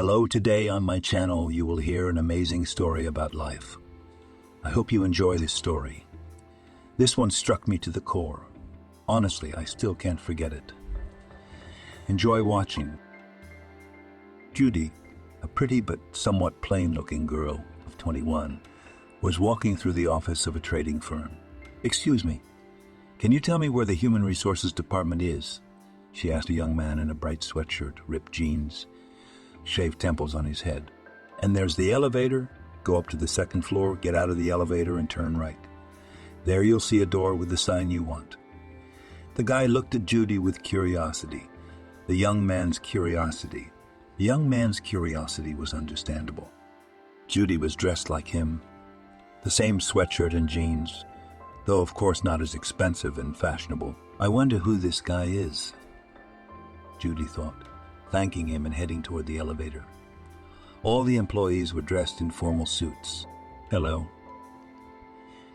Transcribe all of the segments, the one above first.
Hello, today on my channel you will hear an amazing story about life. I hope you enjoy this story. This one struck me to the core. Honestly, I still can't forget it. Enjoy watching. Judy, a pretty but somewhat plain-looking girl of 21, was walking through the office of a trading firm. "Excuse me, can you tell me where the Human Resources Department is?" she asked a young man in a bright sweatshirt, ripped jeans, shaved temples on his head. "And there's the elevator. Go up to the second floor, get out of the elevator and turn right. There you'll see a door with the sign you want." The guy looked at Judy with curiosity. The young man's curiosity was understandable. Judy was dressed like him, the same sweatshirt and jeans, though of course not as expensive and fashionable. "I wonder who this guy is," Judy thought, thanking him and heading toward the elevator. All the employees were dressed in formal suits. "Hello."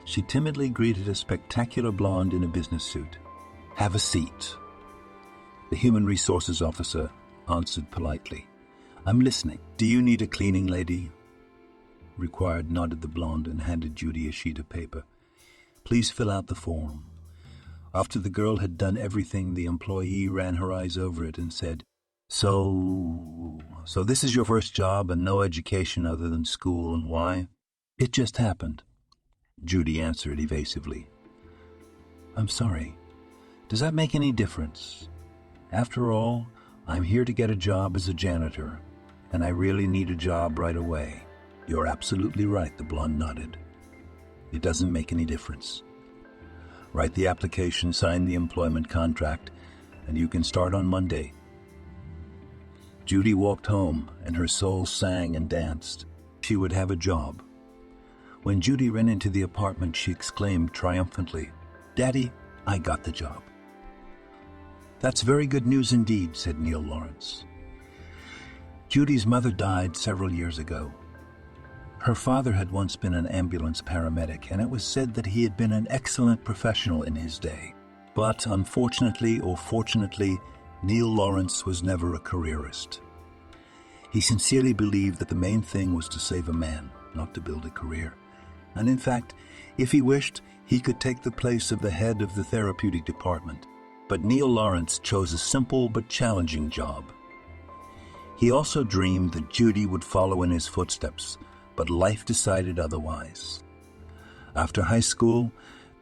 She timidly greeted a spectacular blonde in a business suit. "Have a seat." The Human Resources officer answered politely. "I'm listening. Do you need a cleaning, lady?" Required nodded the blonde and handed Judy a sheet of paper. "Please fill out the form." After the girl had done everything, the employee ran her eyes over it and said, So this is your first job and no education other than school, and why?" "It just happened," Judy answered evasively. "I'm sorry. Does that make any difference? After all, I'm here to get a job as a janitor, and I really need a job right away." "You're absolutely right," the blonde nodded. "It doesn't make any difference. Write the application, sign the employment contract, and you can start on Monday." Judy walked home, and her soul sang and danced. She would have a job. When Judy ran into the apartment, she exclaimed triumphantly, "Daddy, I got the job." "That's very good news indeed," said Neil Lawrence. Judy's mother died several years ago. Her father had once been an ambulance paramedic, and it was said that he had been an excellent professional in his day. But unfortunately or fortunately, Neil Lawrence was never a careerist. He sincerely believed that the main thing was to save a man, not to build a career. And in fact, if he wished, he could take the place of the head of the therapeutic department. But Neil Lawrence chose a simple but challenging job. He also dreamed that Judy would follow in his footsteps, but life decided otherwise. After high school,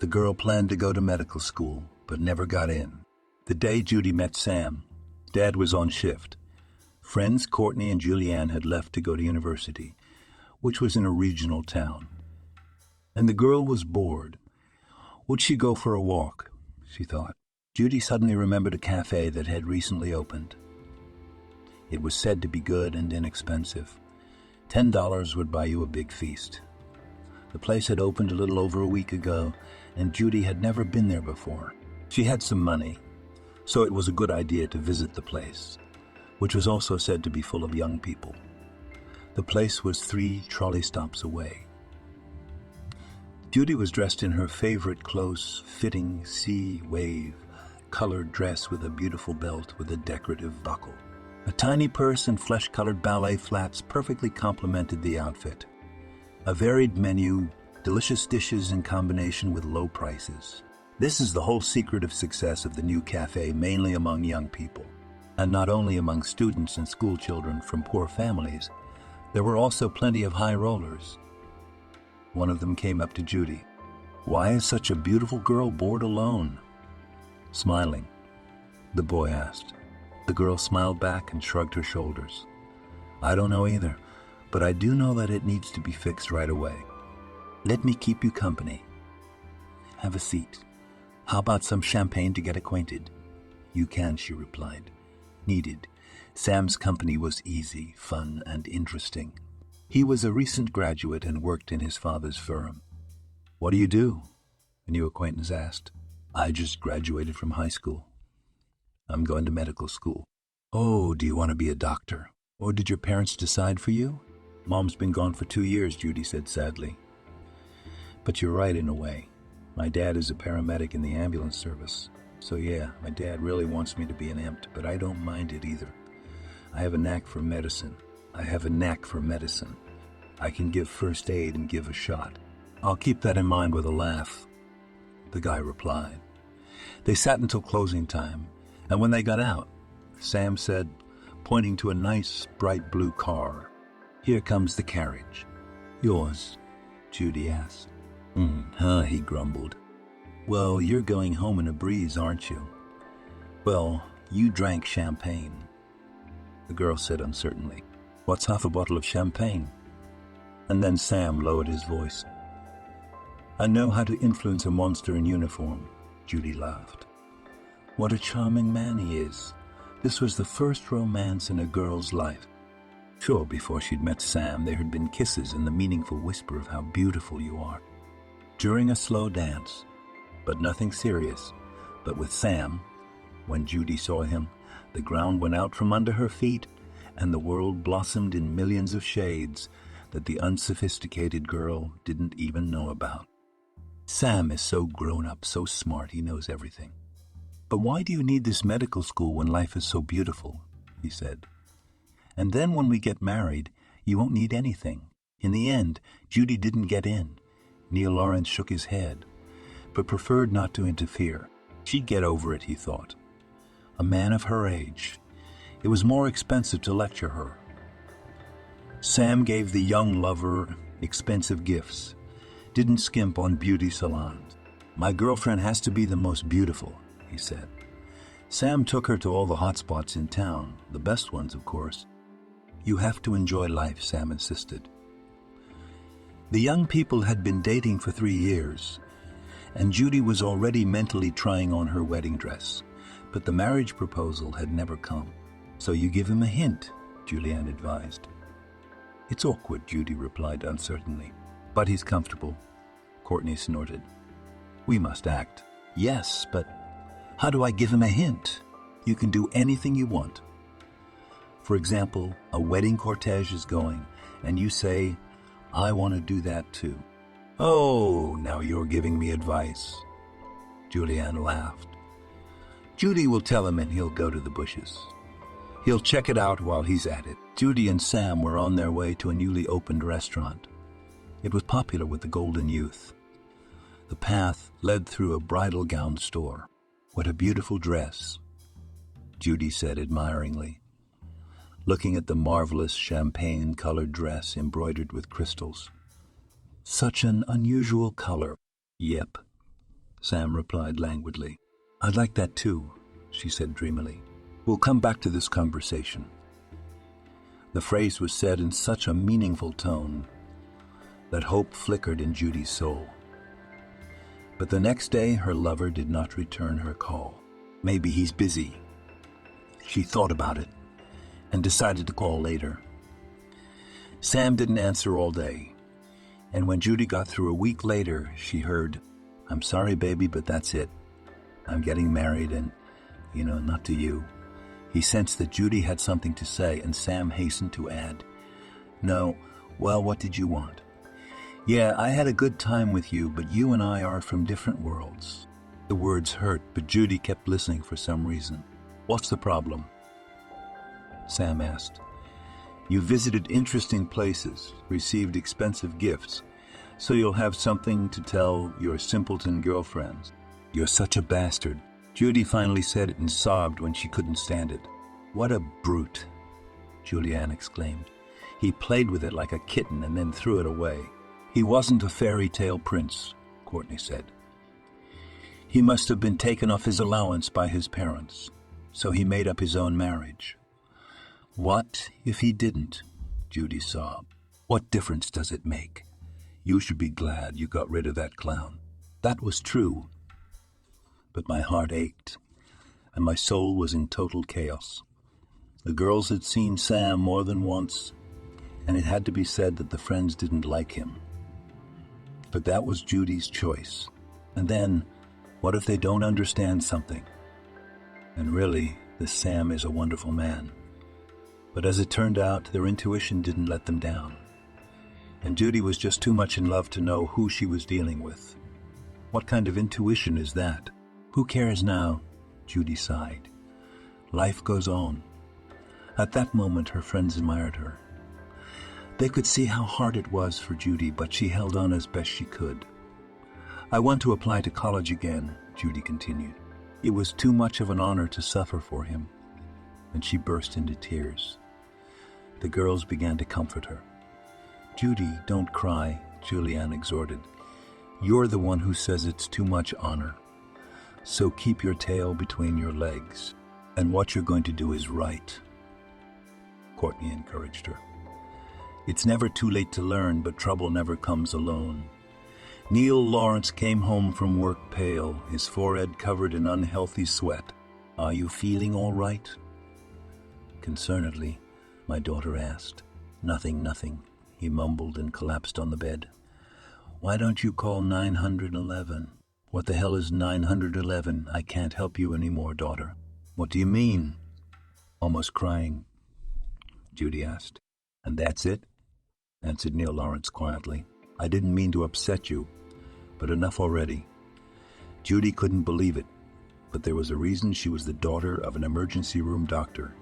the girl planned to go to medical school, but never got in. The day Judy met Sam, Dad was on shift. Friends Courtney and Julianne had left to go to university, which was in a regional town. And the girl was bored. Would she go for a walk, she thought. Judy suddenly remembered a cafe that had recently opened. It was said to be good and inexpensive. $10 would buy you a big feast. The place had opened a little over a week ago, and Judy had never been there before. She had some money, so it was a good idea to visit the place, which was also said to be full of young people. The place was 3 trolley stops away. Judy was dressed in her favorite close-fitting sea wave colored dress with a beautiful belt with a decorative buckle. A tiny purse and flesh-colored ballet flats perfectly complemented the outfit. A varied menu, delicious dishes in combination with low prices. This is the whole secret of success of the new cafe, mainly among young people. And not only among students and school children from poor families, there were also plenty of high rollers. One of them came up to Judy. "Why is such a beautiful girl bored alone?" Smiling, the boy asked. The girl smiled back and shrugged her shoulders. "I don't know either, but I do know that it needs to be fixed right away. Let me keep you company. Have a seat. How about some champagne to get acquainted?" "You can," she replied. Needed. Sam's company was easy, fun, and interesting. He was a recent graduate and worked in his father's firm. "What do you do?" a new acquaintance asked. "I just graduated from high school. I'm going to medical school." "Oh, do you want to be a doctor? Or did your parents decide for you?" "Mom's been gone for 2 years," Judy said sadly. "But you're right in a way. My dad is a paramedic in the ambulance service. So yeah, my dad really wants me to be an EMT, but I don't mind it either. I have a knack for medicine. I have a knack for medicine. I can give first aid and give a shot. I'll keep that in mind with a laugh, the guy replied. They sat until closing time, and when they got out, Sam said, pointing to a nice, bright blue car, "Here comes the carriage." "Yours?" Judy asked. He grumbled. "Well, you're going home in a breeze, aren't you?" "Well, you drank champagne," the girl said uncertainly. "What's half a bottle of champagne?" And then Sam lowered his voice. "I know how to influence a monster in uniform," Judy laughed. "What a charming man he is. This was the first romance in a girl's life." Sure, before she'd met Sam, there had been kisses and the meaningful whisper of how beautiful you are. During a slow dance, but nothing serious. But with Sam, when Judy saw him, the ground went out from under her feet, and the world blossomed in millions of shades that the unsophisticated girl didn't even know about. "Sam is so grown up, so smart, he knows everything." "But why do you need this medical school when life is so beautiful?" he said. "And then when we get married, you won't need anything." In the end, Judy didn't get in. Neil Lawrence shook his head, but preferred not to interfere. She'd get over it, he thought. A man of her age. It was more expensive to lecture her. Sam gave the young lover expensive gifts, didn't skimp on beauty salons. "My girlfriend has to be the most beautiful," he said. Sam took her to all the hot spots in town, the best ones, of course. "You have to enjoy life," Sam insisted. The young people had been dating for 3 years, and Judy was already mentally trying on her wedding dress, but the marriage proposal had never come. "So you give him a hint," Julianne advised. "It's awkward," Judy replied uncertainly. "But he's comfortable," Courtney snorted. "We must act." "Yes, but how do I give him a hint?" "You can do anything you want. For example, a wedding cortege is going, and you say, 'I want to do that too.'" "Oh, now you're giving me advice." Julianne laughed. "Judy will tell him and he'll go to the bushes. He'll check it out while he's at it." Judy and Sam were on their way to a newly opened restaurant. It was popular with the golden youth. The path led through a bridal gown store. "What a beautiful dress," Judy said admiringly, looking at the marvelous champagne-colored dress embroidered with crystals. "Such an unusual color." "Yep," Sam replied languidly. "I'd like that too," she said dreamily. "We'll come back to this conversation." The phrase was said in such a meaningful tone that hope flickered in Judy's soul. But the next day, her lover did not return her call. Maybe he's busy. She thought about it and decided to call later. Sam didn't answer all day, and when Judy got through a week later, she heard, "I'm sorry, baby, but that's it. I'm getting married and, not to you." He sensed that Judy had something to say, and Sam hastened to add, "No, well, what did you want?" "Yeah, I had a good time with you, but you and I are from different worlds." The words hurt, but Judy kept listening for some reason. "What's the problem?" Sam asked. "You visited interesting places, received expensive gifts, so you'll have something to tell your simpleton girlfriends. You're such a bastard." Judy finally said it and sobbed when she couldn't stand it. "What a brute," Julianne exclaimed. "He played with it like a kitten and then threw it away." "He wasn't a fairy tale prince," Courtney said. "He must have been taken off his allowance by his parents, so he made up his own marriage." "What if he didn't?" Judy sobbed. "What difference does it make? You should be glad you got rid of that clown." That was true, but my heart ached, and my soul was in total chaos. The girls had seen Sam more than once, and it had to be said that the friends didn't like him. But that was Judy's choice. And then, what if they don't understand something? And really, this Sam is a wonderful man. But as it turned out, their intuition didn't let them down. And Judy was just too much in love to know who she was dealing with. What kind of intuition is that? "Who cares now?" Judy sighed. "Life goes on." At that moment, her friends admired her. They could see how hard it was for Judy, but she held on as best she could. "I want to apply to college again," Judy continued. It was too much of an honor to suffer for him, and she burst into tears. The girls began to comfort her. "Judy, don't cry," Julianne exhorted. "You're the one who says it's too much honor. So keep your tail between your legs, and what you're going to do is right." Courtney encouraged her. "It's never too late to learn, but trouble never comes alone." Neil Lawrence came home from work pale, his forehead covered in unhealthy sweat. "Are you feeling all right?" Concernedly, my daughter asked. Nothing," he mumbled and collapsed on the bed. "Why don't you call 911? "What the hell is 911? I can't help you anymore, daughter." "What do you mean?" Almost crying, Judy asked. "And that's it?" answered Neil Lawrence quietly. "I didn't mean to upset you, but enough already." Judy couldn't believe it, but there was a reason. She was the daughter of an emergency room doctor.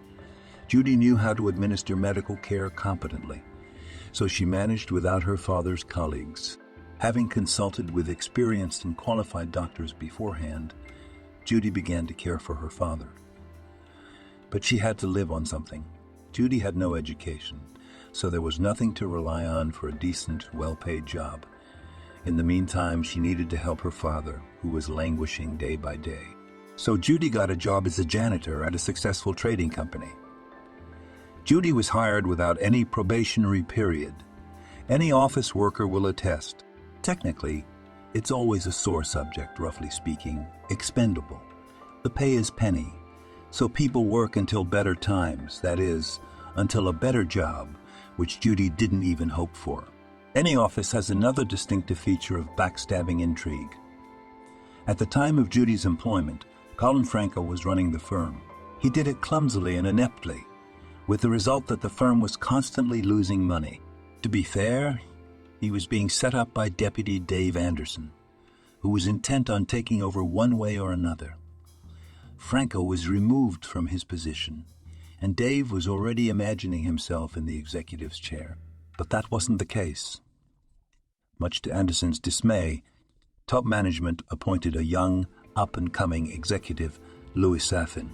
Judy knew how to administer medical care competently, so she managed without her father's colleagues. Having consulted with experienced and qualified doctors beforehand, Judy began to care for her father. But she had to live on something. Judy had no education, so there was nothing to rely on for a decent, well-paid job. In the meantime, she needed to help her father, who was languishing day by day. So Judy got a job as a janitor at a successful trading company. Judy was hired without any probationary period. Any office worker will attest. Technically, it's always a sore subject, roughly speaking, expendable. The pay is penny, so people work until better times, that is, until a better job, which Judy didn't even hope for. Any office has another distinctive feature of backstabbing intrigue. At the time of Judy's employment, Colin Franco was running the firm. He did it clumsily and ineptly, with the result that the firm was constantly losing money. To be fair, he was being set up by Deputy Dave Anderson, who was intent on taking over one way or another. Franco was removed from his position, and Dave was already imagining himself in the executive's chair. But that wasn't the case. Much to Anderson's dismay, top management appointed a young, up-and-coming executive, Louis Safin,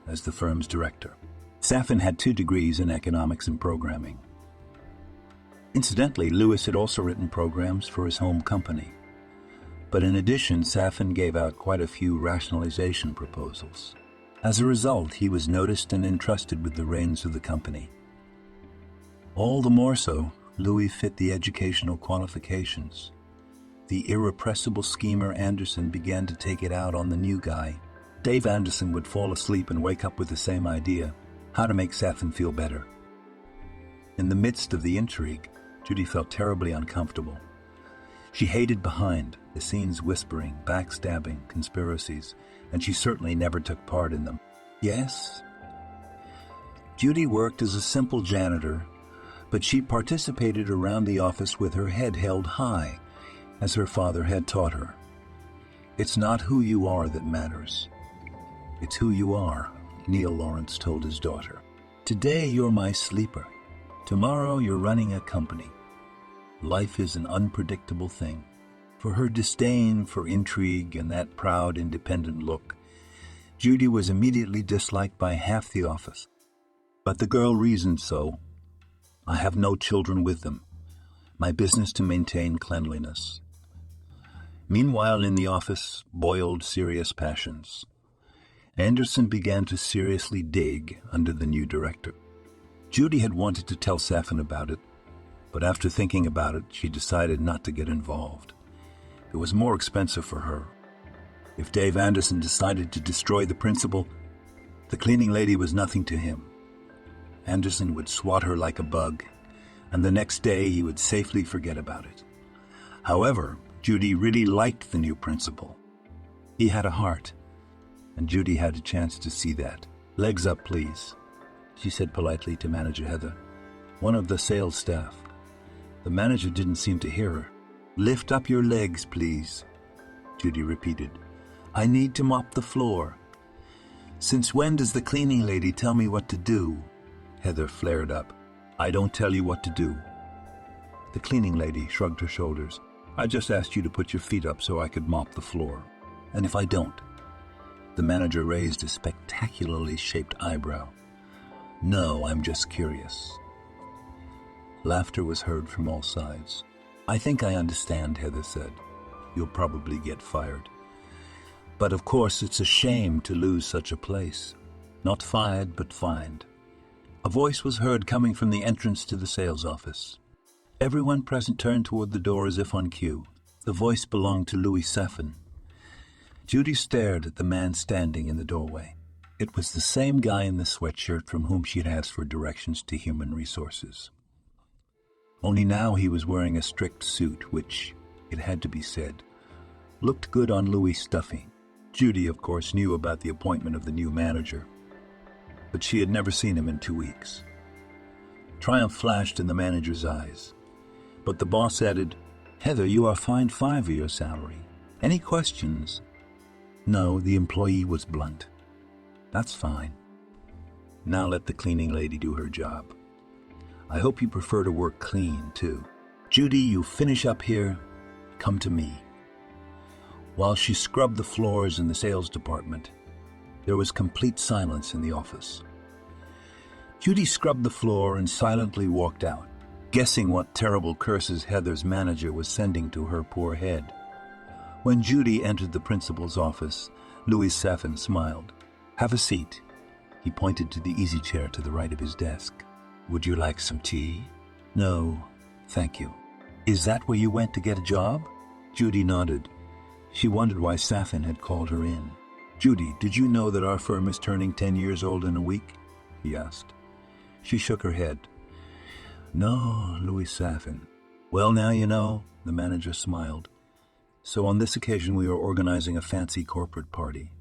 as the firm's director. Safin had 2 degrees in economics and programming. Incidentally, Louis had also written programs for his home company. But in addition, Safin gave out quite a few rationalization proposals. As a result, he was noticed and entrusted with the reins of the company. All the more so, Louis fit the educational qualifications. The irrepressible schemer Anderson began to take it out on the new guy. Dave Anderson would fall asleep and wake up with the same idea: how to make Safin feel better. In the midst of the intrigue, Judy felt terribly uncomfortable. She hated behind the scenes whispering, backstabbing, conspiracies, and she certainly never took part in them. Yes, Judy worked as a simple janitor, but she participated around the office with her head held high, as her father had taught her. "It's not who you are that matters. It's who you are," Neil Lawrence told his daughter. "Today you're my sleeper. Tomorrow you're running a company. Life is an unpredictable thing." For her disdain for intrigue and that proud, independent look, Judy was immediately disliked by half the office. But the girl reasoned so. "I have no children with them. My business to maintain cleanliness." Meanwhile, in the office boiled serious passions. Anderson began to seriously dig under the new director. Judy had wanted to tell Safin about it, but after thinking about it, she decided not to get involved. It was more expensive for her. If Dave Anderson decided to destroy the principal, the cleaning lady was nothing to him. Anderson would swat her like a bug, and the next day he would safely forget about it. However, Judy really liked the new principal. He had a heart, and Judy had a chance to see that. "Legs up, please," she said politely to Manager Heather, one of the sales staff. The manager didn't seem to hear her. "Lift up your legs, please," Judy repeated. "I need to mop the floor." "Since when does the cleaning lady tell me what to do?" Heather flared up. "I don't tell you what to do. The cleaning lady shrugged her shoulders. I just asked you to put your feet up so I could mop the floor. And if I don't? The manager raised a spectacularly shaped eyebrow. No, I'm just curious. Laughter was heard from all sides. I think I understand, Heather said. You'll probably get fired. But of course, it's a shame to lose such a place. Not fired, but fined. A voice was heard coming from the entrance to the sales office. Everyone present turned toward the door as if on cue. The voice belonged to Louis Safin. Judy stared at the man standing in the doorway. It was the same guy in the sweatshirt from whom she had asked for directions to human resources. Only now he was wearing a strict suit, which, it had to be said, looked good on Louis' stuffing. Judy, of course, knew about the appointment of the new manager, but she had never seen him in 2 weeks. Triumph flashed in the manager's eyes, but the boss added, Heather, you are fined 5 of your salary. Any questions? No, the employee was blunt. That's fine. Now let the cleaning lady do her job. I hope you prefer to work clean, too. Judy, you finish up here, come to me. While she scrubbed the floors in the sales department, there was complete silence in the office. Judy scrubbed the floor and silently walked out, guessing what terrible curses Heather's manager was sending to her poor head. When Judy entered the principal's office, Louis Safin smiled. Have a seat. He pointed to the easy chair to the right of his desk. Would you like some tea? No, thank you. Is that where you went to get a job? Judy nodded. She wondered why Safin had called her in. Judy, did you know that our firm is turning 10 years old in a week? He asked. She shook her head. No, Louis Safin. Well, now you know, the manager smiled. So on this occasion we are organizing a fancy corporate party.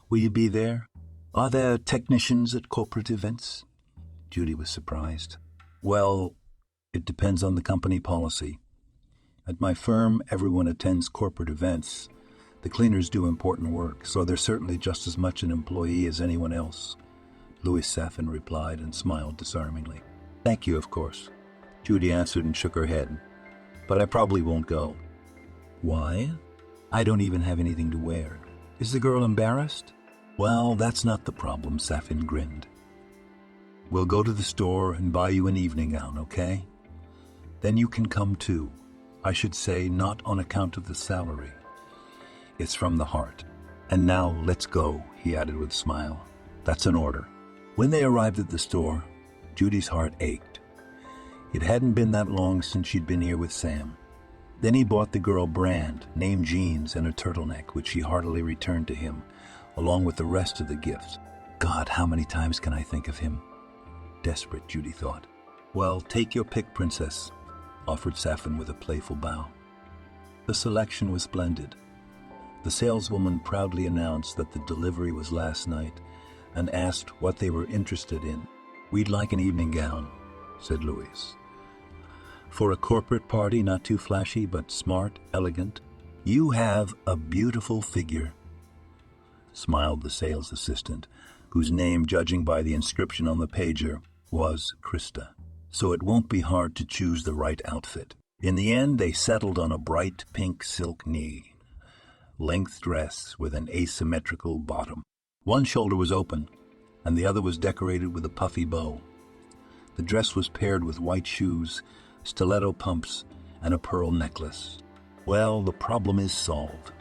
Will you be there? Are there technicians at corporate events? Judy was surprised. Well, it depends on the company policy. At my firm, everyone attends corporate events. The cleaners do important work, so they're certainly just as much an employee as anyone else. Louis Safin replied and smiled disarmingly. Thank you, of course. Judy answered and shook her head. But I probably won't go. Why? I don't even have anything to wear. Is the girl embarrassed? Well, that's not the problem, Safin grinned. We'll go to the store and buy you an evening gown, okay? Then you can come too. I should say not on account of the salary. It's from the heart. And now let's go, he added with a smile. That's an order. When they arrived at the store, Judy's heart ached. It hadn't been that long since she'd been here with Sam. Then he bought the girl brand, name jeans, and a turtleneck, which she heartily returned to him, along with the rest of the gifts. God, how many times can I think of him? Desperate, Judy thought. Well, take your pick, princess, offered Safin with a playful bow. The selection was splendid. The saleswoman proudly announced that the delivery was last night and asked what they were interested in. We'd like an evening gown, said Louis. For a corporate party, not too flashy, but smart, elegant. You have a beautiful figure, smiled the sales assistant, whose name, judging by the inscription on the pager, was Krista. So it won't be hard to choose the right outfit. In the end, they settled on a bright pink silk knee-length dress with an asymmetrical bottom. One shoulder was open, and the other was decorated with a puffy bow. The dress was paired with white shoes, stiletto pumps, and a pearl necklace. Well, the problem is solved,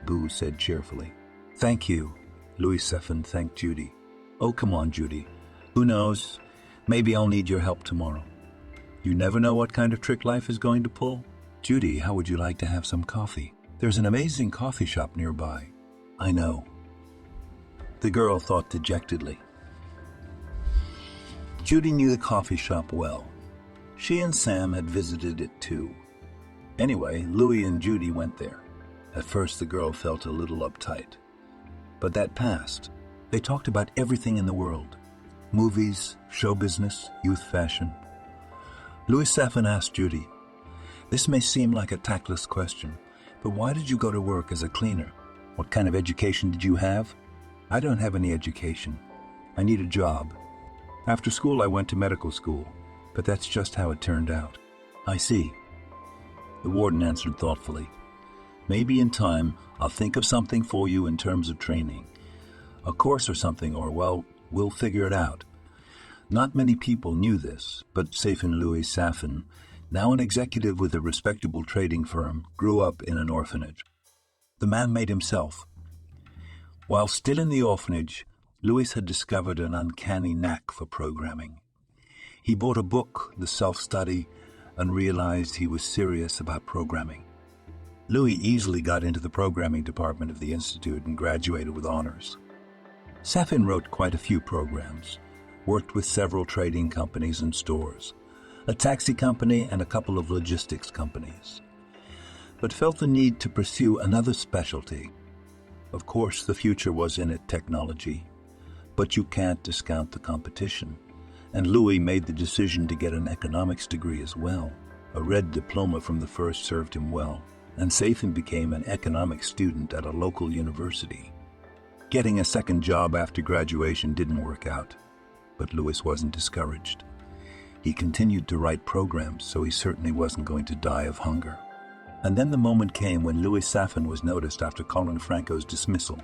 Boo said cheerfully. Thank you, Louis Safin thanked Judy. Oh, come on, Judy. Who knows? Maybe I'll need your help tomorrow. You never know what kind of trick life is going to pull. Judy, how would you like to have some coffee? There's an amazing coffee shop nearby. I know. The girl thought dejectedly. Judy knew the coffee shop well. She and Sam had visited it too. Anyway, Louis and Judy went there. At first the girl felt a little uptight. But that passed. They talked about everything in the world. Movies, show business, youth fashion. Louis Safin asked Judy, "This may seem like a tactless question, but why did you go to work as a cleaner? What kind of education did you have?" "I don't have any education. I need a job. After school I went to medical school, but that's just how it turned out." I see, the warden answered thoughtfully. Maybe in time I'll think of something for you in terms of training. A course or something, or, well, we'll figure it out. Not many people knew this, but Safin Louis Safin, now an executive with a respectable trading firm, grew up in an orphanage. The man made himself. While still in the orphanage, Louis had discovered an uncanny knack for programming. He bought a book, The Self-Study, and realized he was serious about programming. Louis easily got into the programming department of the Institute and graduated with honors. Safin wrote quite a few programs, worked with several trading companies and stores, a taxi company and a couple of logistics companies, but felt the need to pursue another specialty. Of course, the future was in it, technology, but you can't discount the competition. And Louis made the decision to get an economics degree as well. A red diploma from the first served him well, and Safin became an economics student at a local university. Getting a second job after graduation didn't work out, but Louis wasn't discouraged. He continued to write programs, so he certainly wasn't going to die of hunger. And then the moment came when Louis Safin was noticed after Colin Franco's dismissal.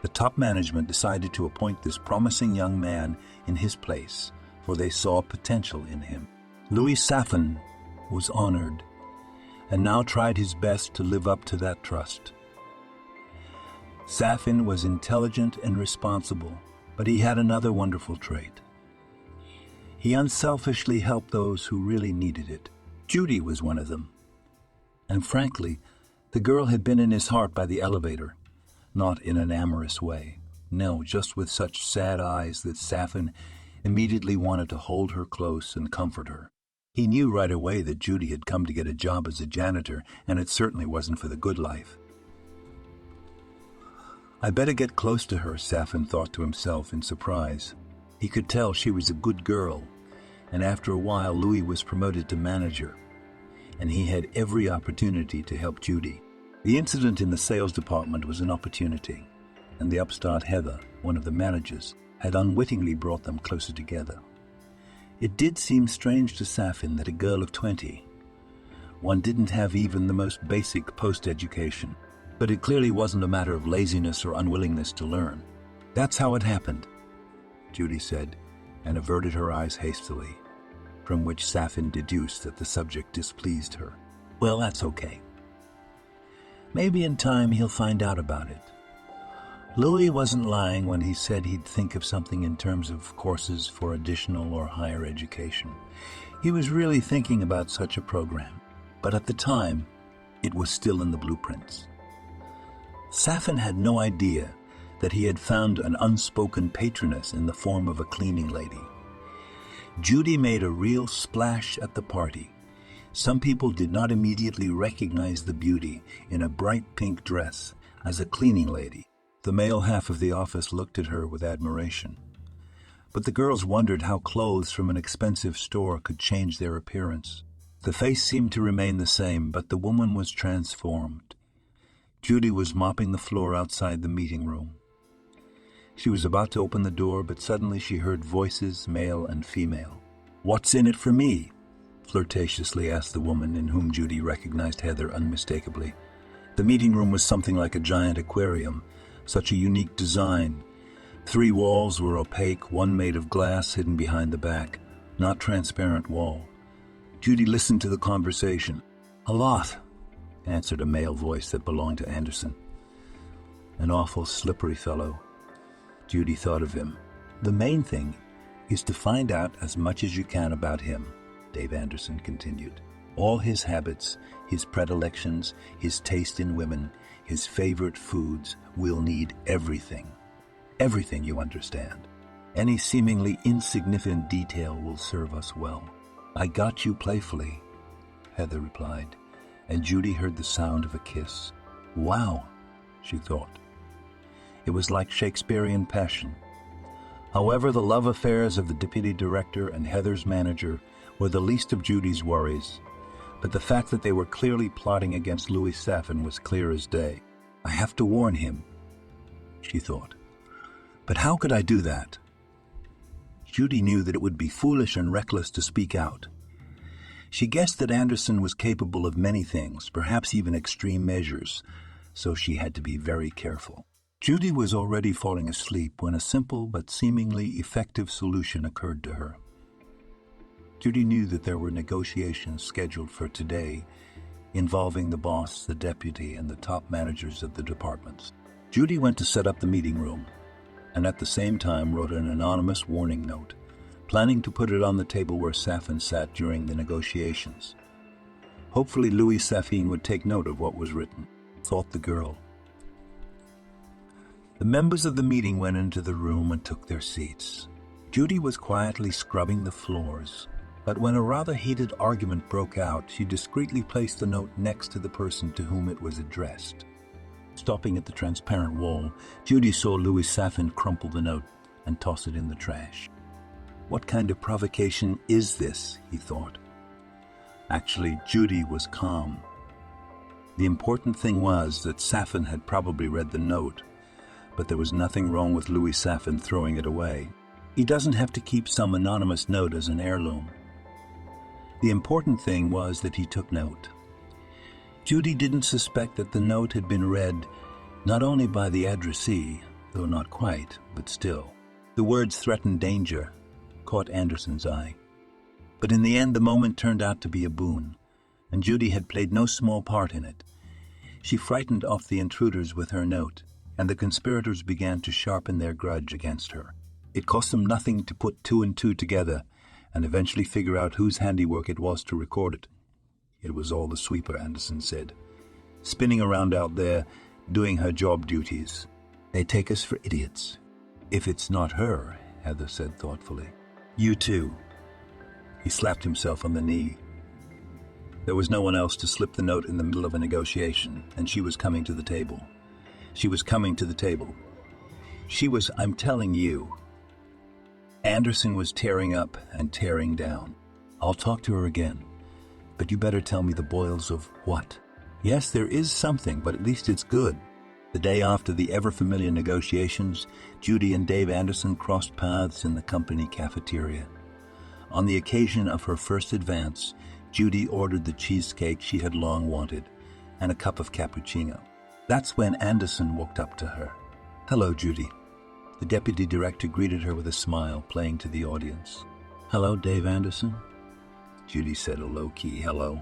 The top management decided to appoint this promising young man in his place, for they saw potential in him. Louis Safin was honored, and now tried his best to live up to that trust. Safin was intelligent and responsible, but he had another wonderful trait. He unselfishly helped those who really needed it. Judy was one of them. And frankly, the girl had been in his heart by the elevator, not in an amorous way. No, just with such sad eyes that Safin immediately wanted to hold her close and comfort her. He knew right away that Judy had come to get a job as a janitor, and it certainly wasn't for the good life. I better get close to her, Safin thought to himself in surprise. He could tell she was a good girl, and after a while Louis was promoted to manager, and he had every opportunity to help Judy. The incident in the sales department was an opportunity, and the upstart Heather, one of the managers, had unwittingly brought them closer together. It did seem strange to Safin that a girl of 20, one didn't have even the most basic post-education, but it clearly wasn't a matter of laziness or unwillingness to learn. That's how it happened, Judy said, and averted her eyes hastily, from which Safin deduced that the subject displeased her. Well, that's okay. Maybe in time he'll find out about it. Louis wasn't lying when he said he'd think of something in terms of courses for additional or higher education. He was really thinking about such a program, but at the time, it was still in the blueprints. Safin had no idea that he had found an unspoken patroness in the form of a cleaning lady. Judy made a real splash at the party. Some people did not immediately recognize the beauty in a bright pink dress as a cleaning lady. The male half of the office looked at her with admiration. But the girls wondered how clothes from an expensive store could change their appearance. The face seemed to remain the same, but the woman was transformed. Judy was mopping the floor outside the meeting room. She was about to open the door, but suddenly she heard voices, male and female. "What's in it for me?" flirtatiously asked the woman, in whom Judy recognized Heather unmistakably. The meeting room was something like a giant aquarium, such a unique design. 3 walls were opaque, one made of glass hidden behind the back, not transparent wall. Judy listened to the conversation. "A lot," answered a male voice that belonged to Anderson. An awful slippery fellow. Judy thought of him. "The main thing is to find out as much as you can about him," Dave Anderson continued. "All his habits, his predilections, his taste in women, his favorite foods. We'll need everything. Everything, you understand. Any seemingly insignificant detail will serve us well." "I got you," playfully, Heather replied, and Judy heard the sound of a kiss. Wow, she thought. It was like Shakespearean passion. However, the love affairs of the deputy director and Heather's manager were the least of Judy's worries, but the fact that they were clearly plotting against Louis Safin was clear as day. "I have to warn him," she thought. "But how could I do that?" Judy knew that it would be foolish and reckless to speak out. She guessed that Anderson was capable of many things, perhaps even extreme measures, so she had to be very careful. Judy was already falling asleep when a simple but seemingly effective solution occurred to her. Judy knew that there were negotiations scheduled for today involving the boss, the deputy, and the top managers of the departments. Judy went to set up the meeting room and at the same time wrote an anonymous warning note, planning to put it on the table where Safin sat during the negotiations. Hopefully Louis Safin would take note of what was written, thought the girl. The members of the meeting went into the room and took their seats. Judy was quietly scrubbing the floors, but when a rather heated argument broke out, she discreetly placed the note next to the person to whom it was addressed. Stopping at the transparent wall, Judy saw Louis Safin crumple the note and toss it in the trash. What kind of provocation is this, he thought. Actually, Judy was calm. The important thing was that Safin had probably read the note, but there was nothing wrong with Louis Safin throwing it away. He doesn't have to keep some anonymous note as an heirloom. The important thing was that he took note. Judy didn't suspect that the note had been read not only by the addressee, though not quite, but still. The words threatened danger caught Anderson's eye. But in the end, the moment turned out to be a boon, and Judy had played no small part in it. She frightened off the intruders with her note, and the conspirators began to sharpen their grudge against her. It cost them nothing to put two and two together and eventually figure out whose handiwork it was to record it. It was all the sweeper, Anderson said, spinning around out there, doing her job duties. They take us for idiots. If it's not her, Heather said thoughtfully. You too. He slapped himself on the knee. There was no one else to slip the note in the middle of a negotiation, and she was coming to the table. She was coming to the table. I'm telling you. Anderson was tearing up and tearing down. I'll talk to her again. But you better tell me the boils of what? Yes, there is something, but at least it's good. The day after the ever-familiar negotiations, Judy and Dave Anderson crossed paths in the company cafeteria. On the occasion of her first advance, Judy ordered the cheesecake she had long wanted and a cup of cappuccino. That's when Anderson walked up to her. Hello, Judy. The deputy director greeted her with a smile, playing to the audience. Hello, Dave Anderson. Judy said a low-key hello.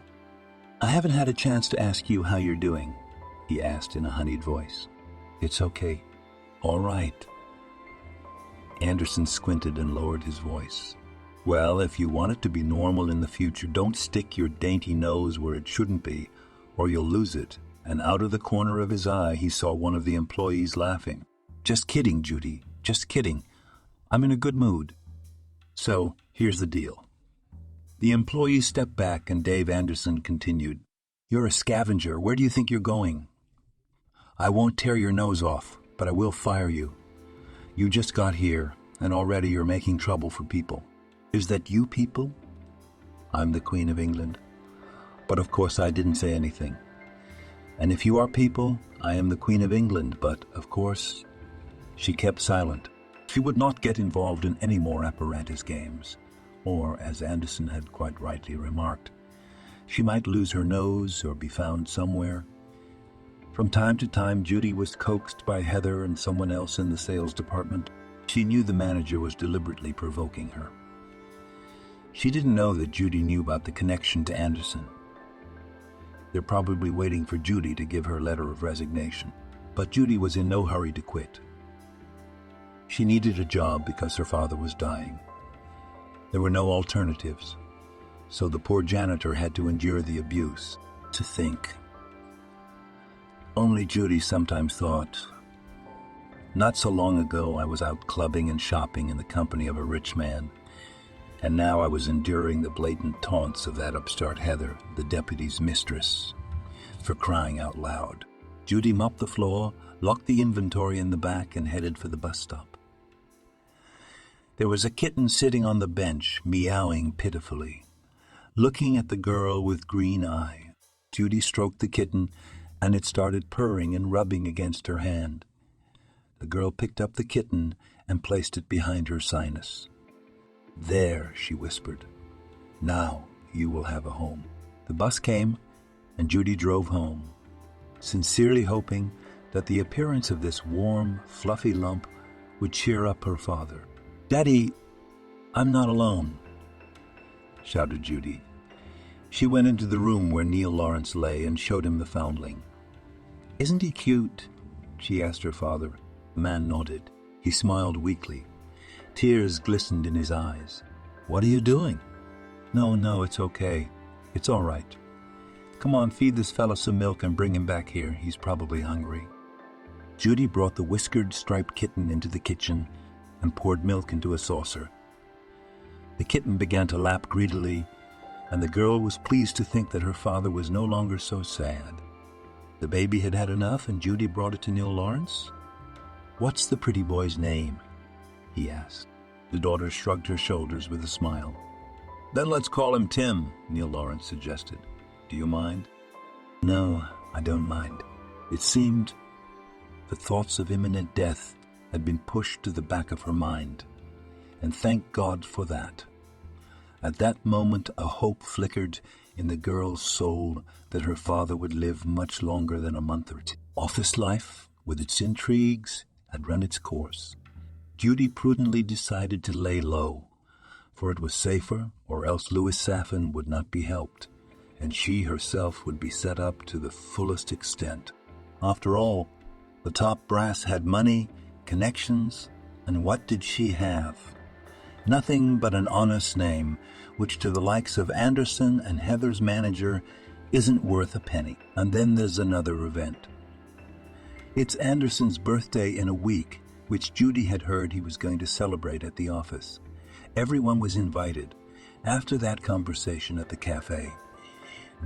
I haven't had a chance to ask you how you're doing, he asked in a honeyed voice. It's okay. All right. Anderson squinted and lowered his voice. Well, if you want it to be normal in the future, don't stick your dainty nose where it shouldn't be, or you'll lose it. And out of the corner of his eye, he saw one of the employees laughing. Just kidding, Judy. Just kidding. I'm in a good mood. So, here's the deal. The employee stepped back and Dave Anderson continued. You're a scavenger. Where do you think you're going? I won't tear your nose off, but I will fire you. You just got here, and already you're making trouble for people. Is that you people? I'm the Queen of England. But of course I didn't say anything. And if you are people, I am the Queen of England, but of course... She kept silent. She would not get involved in any more apparatus games. Or, as Anderson had quite rightly remarked, she might lose her nose or be found somewhere. From time to time, Judy was coaxed by Heather and someone else in the sales department. She knew the manager was deliberately provoking her. She didn't know that Judy knew about the connection to Anderson. They're probably waiting for Judy to give her letter of resignation. But Judy was in no hurry to quit. She needed a job because her father was dying. There were no alternatives, so the poor janitor had to endure the abuse. To think. Only Judy sometimes thought, not so long ago I was out clubbing and shopping in the company of a rich man, and now I was enduring the blatant taunts of that upstart Heather, the deputy's mistress, for crying out loud. Judy mopped the floor, locked the inventory in the back, and headed for the bus stop. There was a kitten sitting on the bench, meowing pitifully, looking at the girl with green eye. Judy stroked the kitten, and it started purring and rubbing against her hand. The girl picked up the kitten and placed it behind her sinus. There, she whispered. Now you will have a home." The bus came, and Judy drove home, sincerely hoping that the appearance of this warm, fluffy lump would cheer up her father. "Daddy, I'm not alone," shouted Judy. She went into the room where Neil Lawrence lay and showed him the foundling. "Isn't he cute?" she asked her father. The man nodded. He smiled weakly. Tears glistened in his eyes. "What are you doing?" No, it's okay. It's all right. Come on, feed this fella some milk and bring him back here. He's probably hungry." Judy brought the whiskered, striped kitten into the kitchen and poured milk into a saucer. The kitten began to lap greedily, and the girl was pleased to think that her father was no longer so sad. The baby had had enough, and Judy brought it to Neil Lawrence. "What's the pretty boy's name?" he asked. The daughter shrugged her shoulders with a smile. "Then let's call him Tim," Neil Lawrence suggested. "Do you mind?" "No, I don't mind." It seemed the thoughts of imminent death had been pushed to the back of her mind, and thank God for that. At that moment, a hope flickered in the girl's soul that her father would live much longer than a month or two. Office life, with its intrigues, had run its course. Judy prudently decided to lay low, for it was safer, or else Louis Saffin would not be helped, and she herself would be set up to the fullest extent. After all, the top brass had money, connections, and what did she have? Nothing but an honest name, which to the likes of Anderson and Heather's manager isn't worth a penny. And then there's another event. It's Anderson's birthday in a week, which Judy had heard he was going to celebrate at the office. Everyone was invited. After that conversation at the cafe,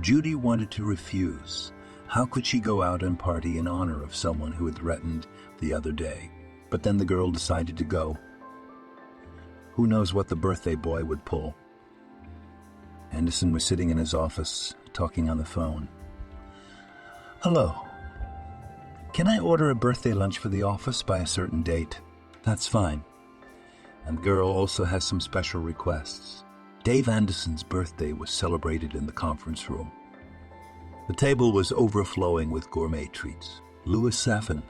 Judy wanted to refuse. How could she go out and party in honor of someone who had threatened the other day? But then the girl decided to go. Who knows what the birthday boy would pull? Anderson was sitting in his office, talking on the phone. "Hello. Can I order a birthday lunch for the office by a certain date?" "That's fine. And the girl also has some special requests." Dave Anderson's birthday was celebrated in the conference room. The table was overflowing with gourmet treats. "Louis Saffin,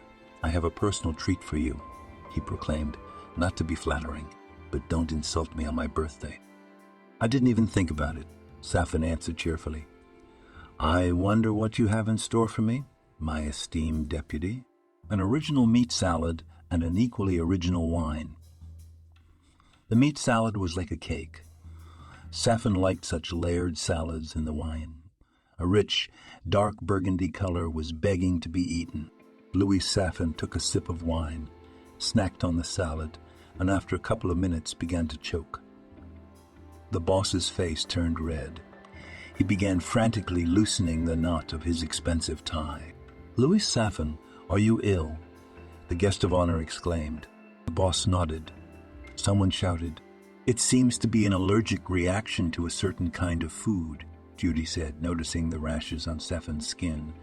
I have a personal treat for you," he proclaimed, "not to be flattering, but don't insult me on my birthday." "I didn't even think about it," Saffin answered cheerfully. "I wonder what you have in store for me, my esteemed deputy." "An original meat salad and an equally original wine." The meat salad was like a cake. Saffin liked such layered salads in the wine. A rich, dark burgundy color was begging to be eaten. Louis Saffin took a sip of wine, snacked on the salad, and after a couple of minutes began to choke. The boss's face turned red. He began frantically loosening the knot of his expensive tie. "Louis Saffin, are you ill?" the guest of honor exclaimed. The boss nodded. Someone shouted, "It seems to be an allergic reaction to a certain kind of food," Judy said, noticing the rashes on Saffin's skin,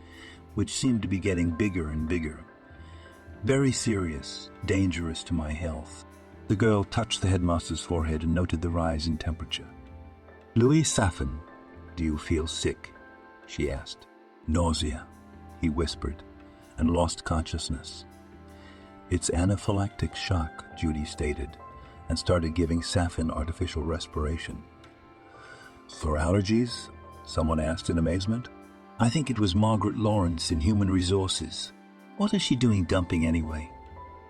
which seemed to be getting bigger and bigger. "Very serious, dangerous to my health." The girl touched the headmaster's forehead and noted the rise in temperature. "Louis Saffin, do you feel sick?" she asked. "Nausea," he whispered, and lost consciousness. "It's anaphylactic shock," Judy stated, and started giving Saffin artificial respiration. "For allergies?" someone asked in amazement. "I think it was Margaret Lawrence in Human Resources." "What is she doing dumping anyway?"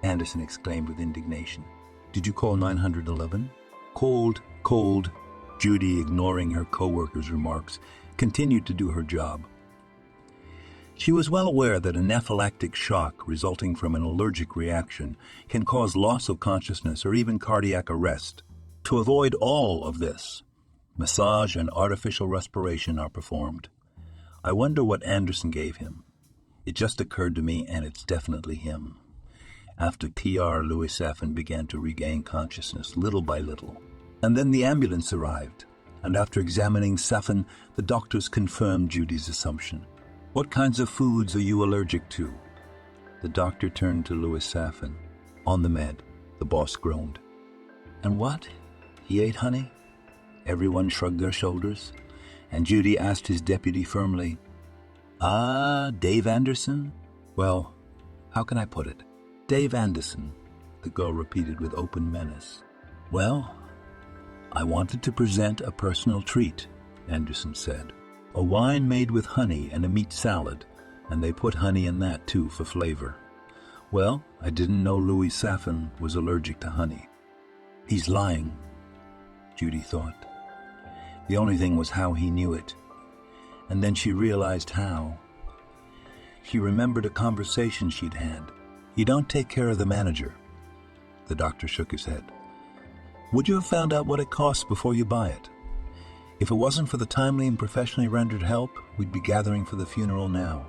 Anderson exclaimed with indignation. "Did you call 911? Cold. Judy, ignoring her co-worker's remarks, continued to do her job. She was well aware that anaphylactic shock resulting from an allergic reaction can cause loss of consciousness or even cardiac arrest. To avoid all of this, massage and artificial respiration are performed. I wonder what Anderson gave him. It just occurred to me, and it's definitely him. After PR, Louis Saffin began to regain consciousness little by little. And then the ambulance arrived, and after examining Saffin, the doctors confirmed Judy's assumption. "What kinds of foods are you allergic to?" The doctor turned to Louis Saffin. "On the med," the boss groaned. "And what? He ate honey?" Everyone shrugged their shoulders. and Judy asked his deputy firmly, "Ah, Dave Anderson?" "Well, how can I put it?" "Dave Anderson," the girl repeated with open menace. "Well, I wanted to present a personal treat," Anderson said. "A wine made with honey and a meat salad, and they put honey in that too for flavor. Well, I didn't know Louis Safin was allergic to honey." "He's lying," Judy thought. The only thing was how he knew it. And then she realized how. She remembered a conversation she'd had. "You don't take care of the manager." The doctor shook his head. "Would you have found out what it costs before you buy it? If it wasn't for the timely and professionally rendered help, we'd be gathering for the funeral now."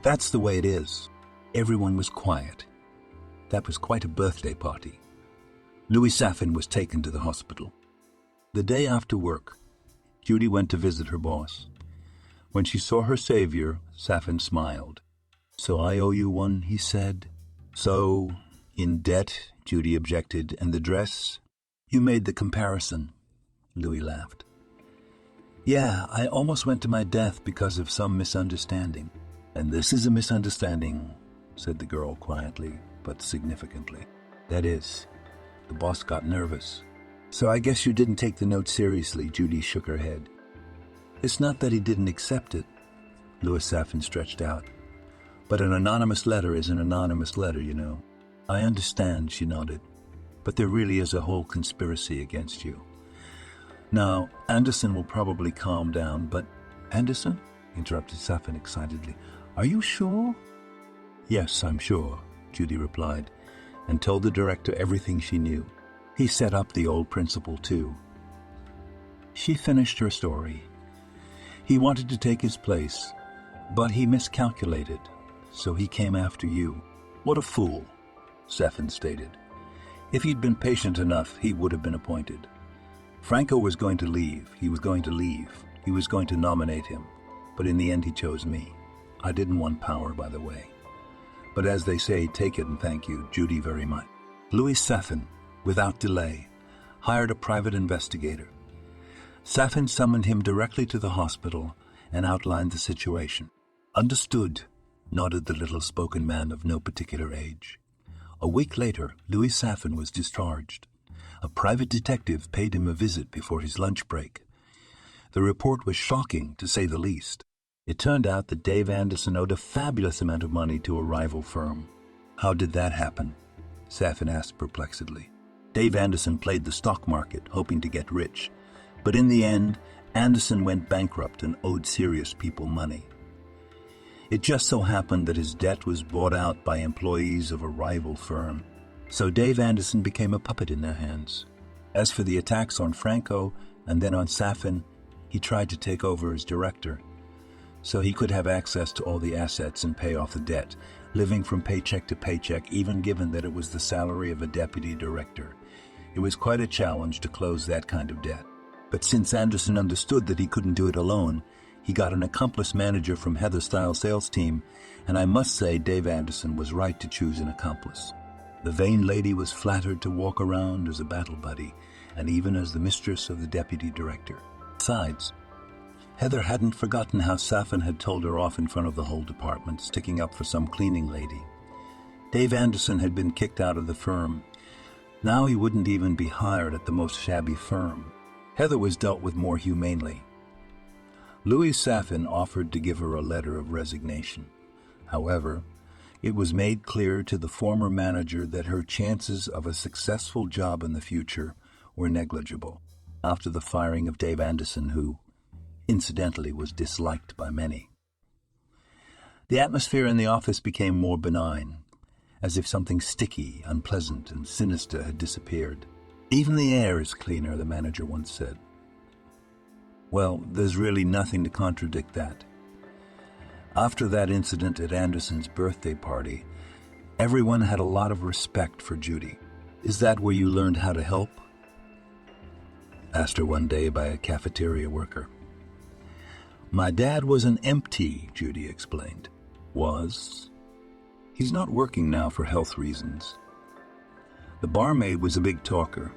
"That's the way it is." Everyone was quiet. That was quite a birthday party. Louis Safin was taken to the hospital. The day after work, Judy went to visit her boss. When she saw her savior, Safin smiled. "So I owe you one," he said. "So, in debt," Judy objected, "and the dress?" "You made the comparison," Louis laughed. "Yeah, I almost went to my death because of some misunderstanding." "And this is a misunderstanding," said the girl quietly, but significantly. "That is." The boss got nervous. "So I guess you didn't take the note seriously," Judy shook her head. "It's not that he didn't accept it," Louis Safin stretched out. "But an anonymous letter is an anonymous letter, you know." "I understand," she nodded. "But there really is a whole conspiracy against you. Now, Anderson will probably calm down, but—" "Anderson?" interrupted Safin excitedly. "Are you sure?" "Yes, I'm sure," Judy replied, and told the director everything she knew. He set up the old principal, too. She finished her story. "He wanted to take his place, but he miscalculated, so he came after you." "What a fool," Safin stated. "If he'd been patient enough, he would have been appointed. Franco was going to leave. He was going to leave. He was going to nominate him. But in the end, he chose me. I didn't want power, by the way. But as they say, take it and thank you, Judy, very much." Louis Safin, without delay, hired a private investigator. Safin summoned him directly to the hospital and outlined the situation. "Understood," nodded the little spoken man of no particular age. A week later, Louis Safin was discharged. A private detective paid him a visit before his lunch break. The report was shocking, to say the least. It turned out that Dave Anderson owed a fabulous amount of money to a rival firm. "How did that happen?" Safin asked perplexedly. "Dave Anderson played the stock market, hoping to get rich. But in the end, Anderson went bankrupt and owed serious people money. It just so happened that his debt was bought out by employees of a rival firm. So Dave Anderson became a puppet in their hands. As for the attacks on Franco and then on Safin, he tried to take over as director, so he could have access to all the assets and pay off the debt, living from paycheck to paycheck, even given that it was the salary of a deputy director. It was quite a challenge to close that kind of debt. But since Anderson understood that he couldn't do it alone, he got an accomplice manager from Heather's style sales team, and I must say Dave Anderson was right to choose an accomplice. The vain lady was flattered to walk around as a battle buddy, and even as the mistress of the deputy director. Besides, Heather hadn't forgotten how Safin had told her off in front of the whole department, sticking up for some cleaning lady. Dave Anderson had been kicked out of the firm. Now he wouldn't even be hired at the most shabby firm. Heather was dealt with more humanely. Louis Safin offered to give her a letter of resignation. However, it was made clear to the former manager that her chances of a successful job in the future were negligible after the firing of Dave Anderson, who, incidentally, was disliked by many. The atmosphere in the office became more benign, as if something sticky, unpleasant, and sinister had disappeared. "Even the air is cleaner," the manager once said. Well, there's really nothing to contradict that. After that incident at Anderson's birthday party, everyone had a lot of respect for Judy. "Is that where you learned how to help?" asked her one day by a cafeteria worker. "My dad was an MT," Judy explained. "Was? He's not working now for health reasons." The barmaid was a big talker,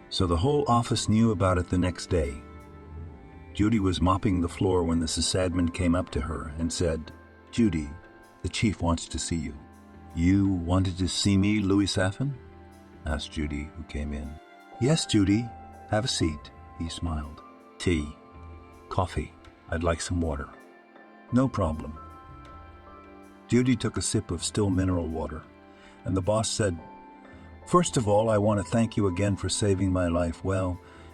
so the whole office knew about it the next day. Judy was mopping the floor when the sysadmin came up to her and said, "Judy, the chief wants to see you." "You wanted to see me, Louis Saffin?" asked Judy, who came in. "Yes, Judy. Have a seat," he smiled. "Tea. Coffee. I'd like some water." "No problem." Judy took a sip of still mineral water, and the boss said, "First of all, I want to thank you again for saving my life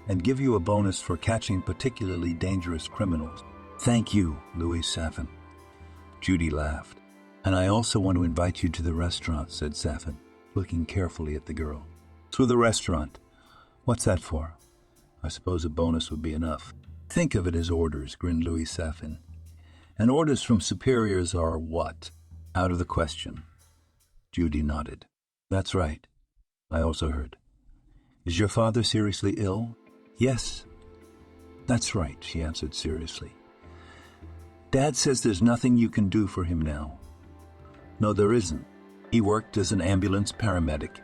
and give you a bonus for catching particularly dangerous criminals." "Thank you, Louis Saffin." Judy laughed. "And I also want to invite you to the restaurant," said Saffin, looking carefully at the girl. "To the restaurant? What's that for? I suppose a bonus would be enough." "Think of it as orders," grinned Louis Saffin. "And orders from superiors are what? Out of the question." Judy nodded. "That's right. I also heard. Is your father seriously ill?" "Yes." "That's right," she answered seriously. "Dad says there's nothing you can do for him now." "No, there isn't. He worked as an ambulance paramedic,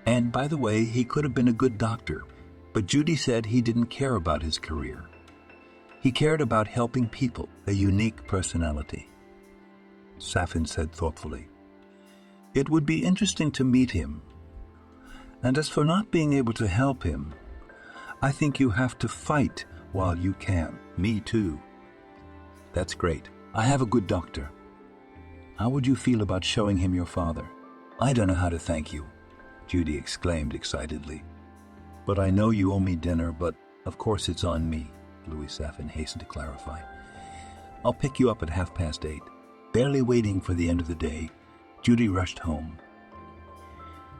and by the way, he could have been a good doctor, but Judy said he didn't care about his career. He cared about helping people, a unique personality." Saffin said thoughtfully, "It would be interesting to meet him. And as for not being able to help him, I think you have to fight while you can." "Me too." "That's great. I have a good doctor. How would you feel about showing him your father?" "I don't know how to thank you," Judy exclaimed excitedly. "But I know you owe me dinner, but of course it's on me," Louis Saffin hastened to clarify. "I'll pick you up at 8:30. Barely waiting for the end of the day, Judy rushed home.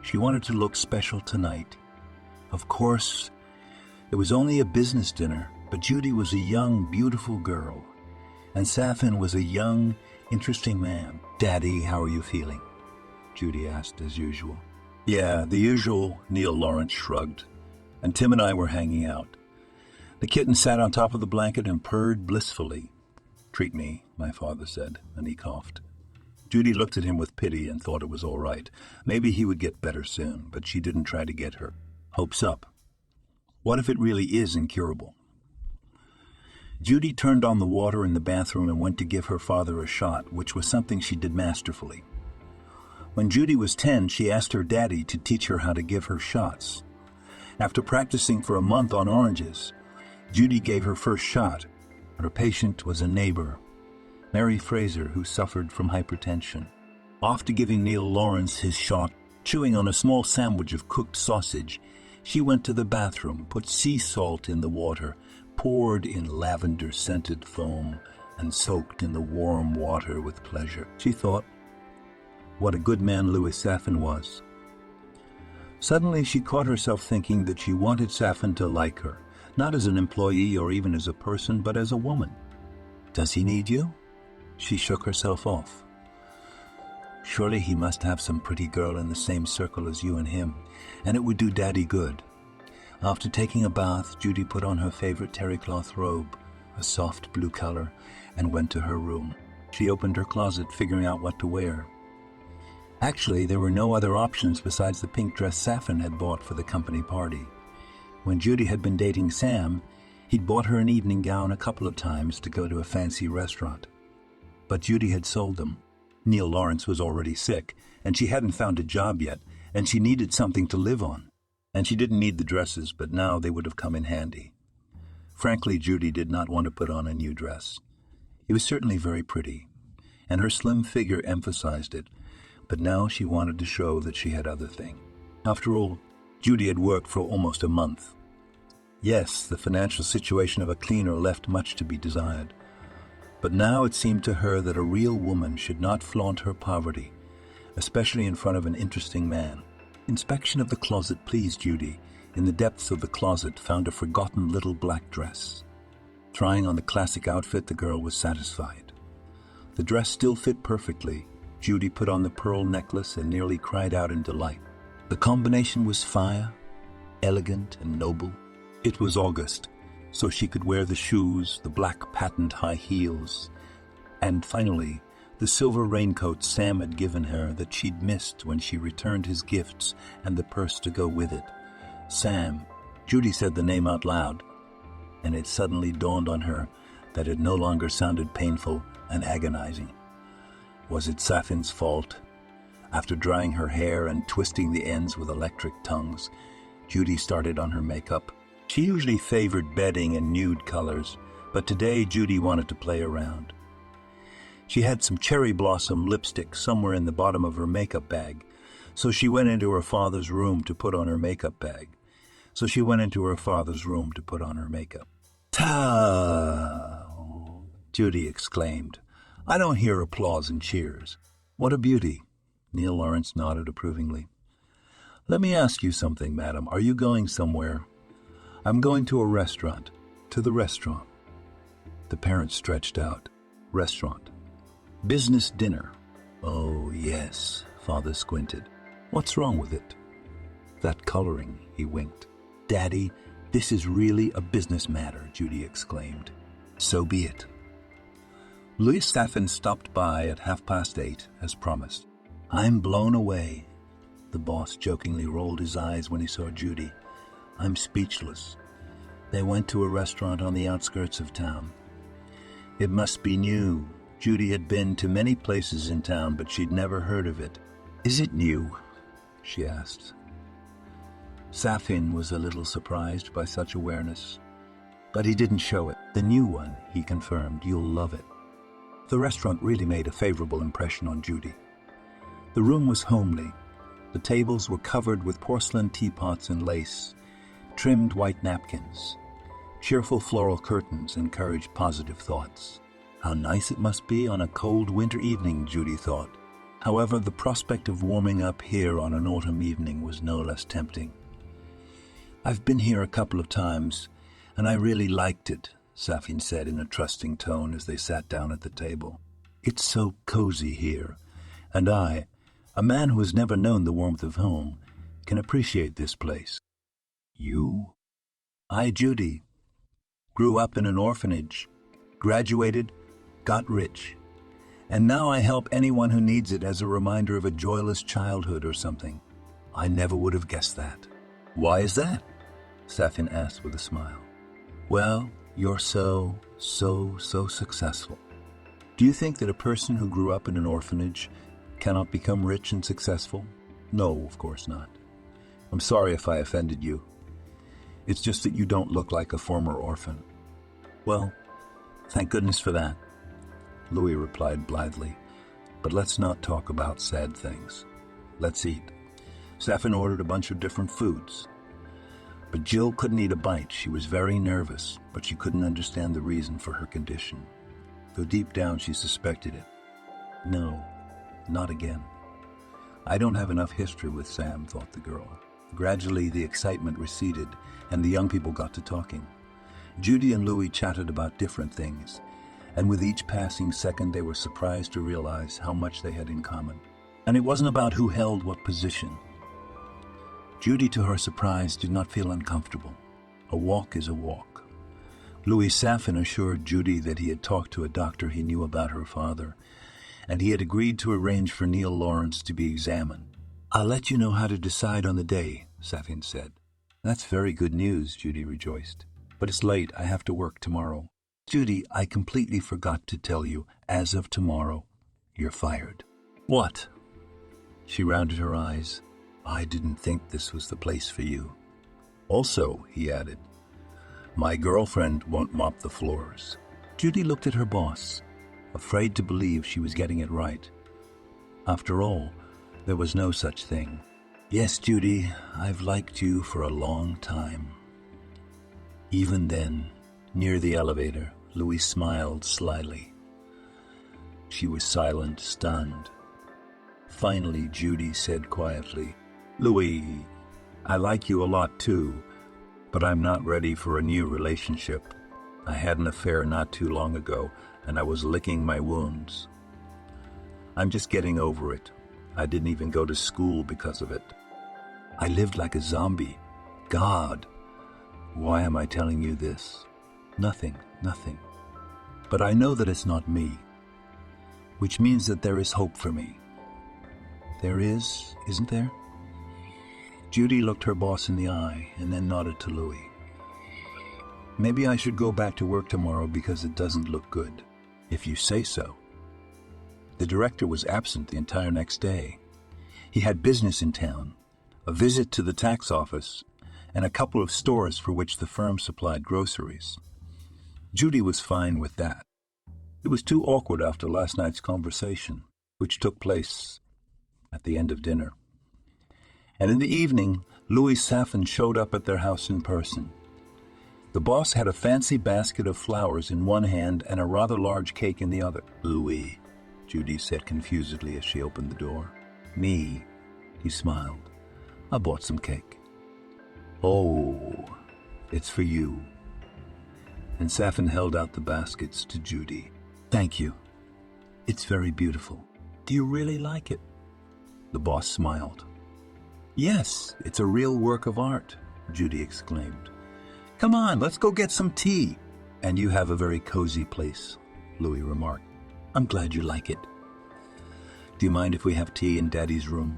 She wanted to look special tonight. Of course, it was only a business dinner, but Judy was a young, beautiful girl, and Saffin was a young, interesting man. "Daddy, how are you feeling?" Judy asked as usual. "Yeah, the usual," Neil Lawrence shrugged, and Tim and I were hanging out. The kitten sat on top of the blanket and purred blissfully. "Treat me," my father said, and he coughed. Judy looked at him with pity and thought it was all right. Maybe he would get better soon, but she didn't try to get her hopes up. What if it really is incurable? Judy turned on the water in the bathroom and went to give her father a shot, which was something she did masterfully. When Judy was 10, she asked her daddy to teach her how to give her shots. After practicing for a month on oranges, Judy gave her first shot. Her patient was a neighbor, Mary Fraser, who suffered from hypertension. After giving Neil Lawrence his shot, chewing on a small sandwich of cooked sausage, she went to the bathroom, put sea salt in the water, poured in lavender-scented foam, and soaked in the warm water with pleasure. She thought, what a good man Louis Saffin was. Suddenly she caught herself thinking that she wanted Saffin to like her, not as an employee or even as a person, but as a woman. "Does he need you?" She shook herself off. "Surely he must have some pretty girl in the same circle as you and him, and it would do Daddy good." After taking a bath, Judy put on her favorite terry cloth robe, a soft blue color, and went to her room. She opened her closet, figuring out what to wear. Actually, there were no other options besides the pink dress Saffin had bought for the company party. When Judy had been dating Sam, he'd bought her an evening gown a couple of times to go to a fancy restaurant. But Judy had sold them. Neil Lawrence was already sick, and she hadn't found a job yet, and she needed something to live on. And she didn't need the dresses, but now they would have come in handy. Frankly, Judy did not want to put on a new dress. It was certainly very pretty, and her slim figure emphasized it, but now she wanted to show that she had other things. After all, Judy had worked for almost a month. Yes, the financial situation of a cleaner left much to be desired. But now it seemed to her that a real woman should not flaunt her poverty, especially in front of an interesting man. Inspection of the closet pleased Judy. In the depths of the closet found a forgotten little black dress. Trying on the classic outfit, the girl was satisfied. The dress still fit perfectly. Judy put on the pearl necklace and nearly cried out in delight. The combination was fire, elegant and noble. It was August, so she could wear the shoes, the black patent high heels, and finally, the silver raincoat Sam had given her that she'd missed when she returned his gifts and the purse to go with it. Sam. Judy said the name out loud. and it suddenly dawned on her that it no longer sounded painful and agonizing. Was it Safin's fault? After drying her hair and twisting the ends with electric tongues, Judy started on her makeup. She usually favored bedding and nude colors, but today Judy wanted to play around. She had some cherry blossom lipstick somewhere in the bottom of her makeup bag, so she went into her father's room to put on her makeup. Ta! Judy exclaimed. I don't hear applause and cheers. What a beauty! Neil Lawrence nodded approvingly. Let me ask you something, madam. Are you going somewhere? I'm going to a restaurant. To the restaurant. The parent stretched out. Restaurant. Business dinner. Oh, yes, father squinted. What's wrong with it? That coloring, he winked. Daddy, this is really a business matter, Judy exclaimed. So be it. Louis Safin stopped by at 8:30, as promised. I'm blown away. The boss jokingly rolled his eyes when he saw Judy. I'm speechless. They went to a restaurant on the outskirts of town. It must be new. Judy had been to many places in town, but she'd never heard of it. Is it new? She asked. Safin was a little surprised by such awareness, but he didn't show it. The new one, he confirmed. You'll love it. The restaurant really made a favorable impression on Judy. The room was homely. The tables were covered with porcelain teapots and lace, trimmed white napkins. Cheerful floral curtains encouraged positive thoughts. How nice it must be on a cold winter evening, Judy thought. However, the prospect of warming up here on an autumn evening was no less tempting. I've been here a couple of times, and I really liked it, Safin said in a trusting tone as they sat down at the table. It's so cozy here, and I, a man who has never known the warmth of home, can appreciate this place. You? I, Judy, grew up in an orphanage, graduated, got rich, and now I help anyone who needs it as a reminder of a joyless childhood or something. I never would have guessed that. Why is that? Safin asked with a smile. Well, you're so successful. Do you think that a person who grew up in an orphanage cannot become rich and successful? No, of course not. I'm sorry if I offended you. It's just that you don't look like a former orphan. Well, thank goodness for that, Louis replied blithely. But let's not talk about sad things. Let's eat. Safin ordered a bunch of different foods. But Jill couldn't eat a bite. She was very nervous, but she couldn't understand the reason for her condition, though deep down she suspected it. No, not again. I don't have enough history with Sam, thought the girl. Gradually, the excitement receded, and the young people got to talking. Judy and Louis chatted about different things, and with each passing second they were surprised to realize how much they had in common. And it wasn't about who held what position. Judy, to her surprise, did not feel uncomfortable. A walk is a walk. Louis Safin assured Judy that he had talked to a doctor he knew about her father, and he had agreed to arrange for Neil Lawrence to be examined. I'll let you know how to decide on the day, Safin said. That's very good news, Judy rejoiced. But it's late. I have to work tomorrow. Judy, I completely forgot to tell you, as of tomorrow, you're fired. What? She rounded her eyes. I didn't think this was the place for you. Also, he added, my girlfriend won't mop the floors. Judy looked at her boss, afraid to believe she was getting it right. After all, there was no such thing. Yes, Judy, I've liked you for a long time. Even then, near the elevator, Louis smiled slyly. She was silent, stunned. Finally, Judy said quietly, Louis, I like you a lot too, but I'm not ready for a new relationship. I had an affair not too long ago, and I was licking my wounds. I'm just getting over it. I didn't even go to school because of it. I lived like a zombie. God, why am I telling you this? Nothing. But I know that it's not me, which means that there is hope for me. There is, isn't there? Judy looked her boss in the eye and then nodded to Louis. Maybe I should go back to work tomorrow because it doesn't look good. If you say so. The director was absent the entire next day. He had business in town, a visit to the tax office, and a couple of stores for which the firm supplied groceries. Judy was fine with that. It was too awkward after last night's conversation, which took place at the end of dinner. And in the evening, Louis Saffin showed up at their house in person. The boss had a fancy basket of flowers in one hand and a rather large cake in the other. "Louis," Judy said confusedly as she opened the door. "Me," he smiled. "I bought some cake." "Oh, it's for you." And Saffin held out the baskets to Judy. "Thank you. It's very beautiful. Do you really like it?" The boss smiled. "Yes, it's a real work of art," Judy exclaimed. "Come on, let's go get some tea." "And you have a very cozy place," Louis remarked. "I'm glad you like it." "Do you mind if we have tea in Daddy's room?"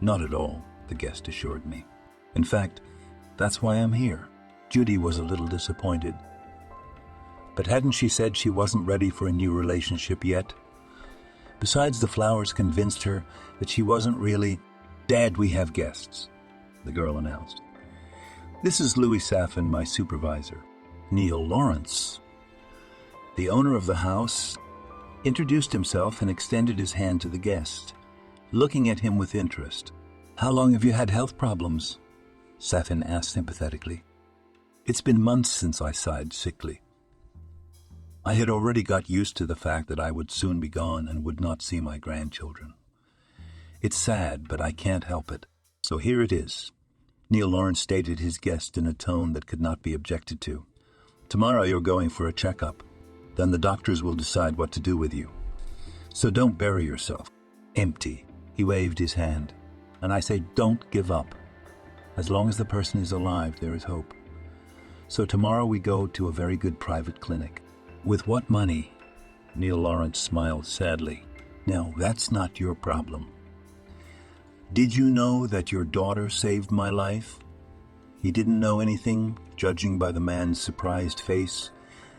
"Not at all," the guest assured me. "In fact, that's why I'm here." Judy was a little disappointed. But hadn't she said she wasn't ready for a new relationship yet? Besides, the flowers convinced her that she wasn't really... "Dad, we have guests," the girl announced. "This is Louis Saffin, my supervisor. Neil Lawrence." The owner of the house introduced himself and extended his hand to the guest, looking at him with interest. "How long have you had health problems?" Saffin asked sympathetically. "It's been months since," I sighed sickly. I had already got used to the fact that I would soon be gone and would not see my grandchildren. "It's sad, but I can't help it. So here it is." Neil Lawrence stated his guest in a tone that could not be objected to. "Tomorrow you're going for a checkup. Then the doctors will decide what to do with you. So don't bury yourself. Empty." He waved his hand. "And I say don't give up. As long as the person is alive, there is hope. So tomorrow we go to a very good private clinic." "With what money?" Neil Lawrence smiled sadly. "Now, that's not your problem. Did you know that your daughter saved my life?" He didn't know anything, judging by the man's surprised face,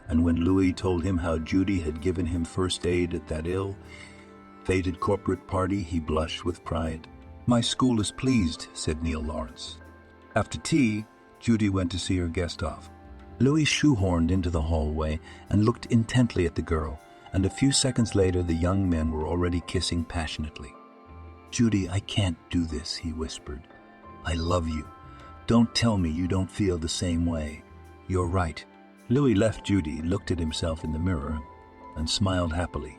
and when Louis told him how Judy had given him first aid at that ill-fated corporate party, he blushed with pride. "My school is pleased," said Neil Lawrence. After tea, Judy went to see her guest off. Louis shoehorned into the hallway and looked intently at the girl, and a few seconds later the young men were already kissing passionately. "Judy, I can't do this," he whispered. "I love you. Don't tell me you don't feel the same way. You're right." Louis left Judy, looked at himself in the mirror, and smiled happily.